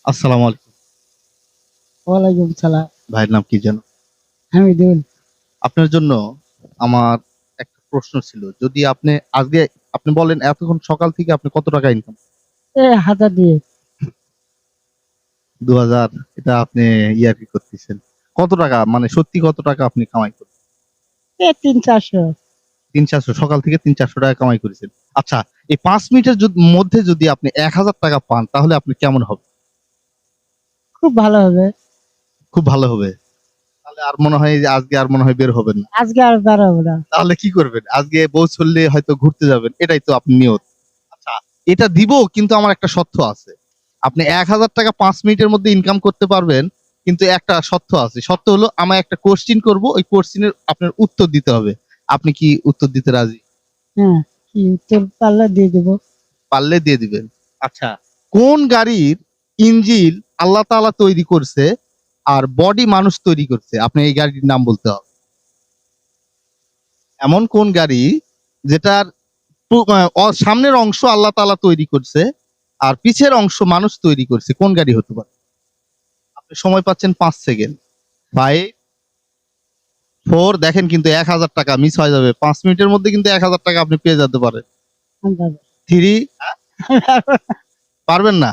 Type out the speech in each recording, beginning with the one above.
আসসালামু আলাইকুম। ওয়ালাইকুম সালাম। ভাইয়ের নাম কি যেন? হামিদুল। আপনার জন্য আমার একটা প্রশ্ন ছিল। যদি আজকে আপনি বলেন এতক্ষণ সকাল থেকে আপনি কত টাকা ইনকাম? 1000 দিয়ে। ২,০০০ এটা আপনি ইয়ার্কি করতেছেন। কত টাকা মানে সত্যি কত টাকা আপনি কামাই করেন? 300-400। ৩-৪০০ সকাল থেকে ৩-৪০০ টাকা কামাই করেছেন। আচ্ছা, এই ৫ মিনিটের মধ্যে যদি আপনি ১,০০০ টাকা পান তাহলে আপনি কেমন হবে? খুব ভালো হবে। খুব ভালো হবে। তাহলে আর মনে হয় যে আজকে আর মনে হয় বের হবেন না। আজকে আর বেরোবো না। তাহলে কি করবেন? আজকে বউ চললে হয়তো ঘুরতে যাবেন। এটাই তো আপনি নিয়ত। আচ্ছা, এটা দিব কিন্তু আমার একটা শর্ত আছে। আপনি ১,০০০ টাকা ৫ মিনিটের মধ্যে ইনকাম করতে পারবেন। কিন্তু একটা শর্ত আছে। শর্ত হলো আমি একটা কোয়েশ্চেন করব। ওই কোয়েশ্চেনের আপনার উত্তর দিতে হবে। আপনি কি উত্তর দিতে রাজি? হ্যাঁ, কি উত্তর পারলে দিয়ে দেবো। পারলে দিয়ে দিবেন। আচ্ছা, কোন গাড়ির ইঞ্জিন আল্লাহ তাআলা তৈরি করছে আর বডি মানুষ তৈরি করছে? আপনি এই গাড়ির নাম বলতে হবে। এমন কোন গাড়ি যেটার সামনের অংশ আল্লাহ তাআলা তৈরি করছে আর পিছের অংশ মানুষ তৈরি করছে? কোন গাড়ি হতে পারে? আপনি সময় পাচ্ছেন ৫ সেকেন্ড। ৫, ৪ দেখেন কিন্তু ১,০০০ টাকা মিস হয়ে যাবে। ৫ মিনিটের মধ্যে কিন্তু ১,০০০ টাকা আপনি পেয়ে যেতে পারেন। ৩ পারবেন না?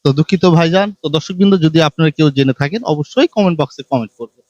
তো দুঃখিত ভাইজান। তো দর্শকবৃন্দ যদি আপনারা কেউ জেনে থাকেন অবশ্যই কমেন্ট বক্সে কমেন্ট করবেন।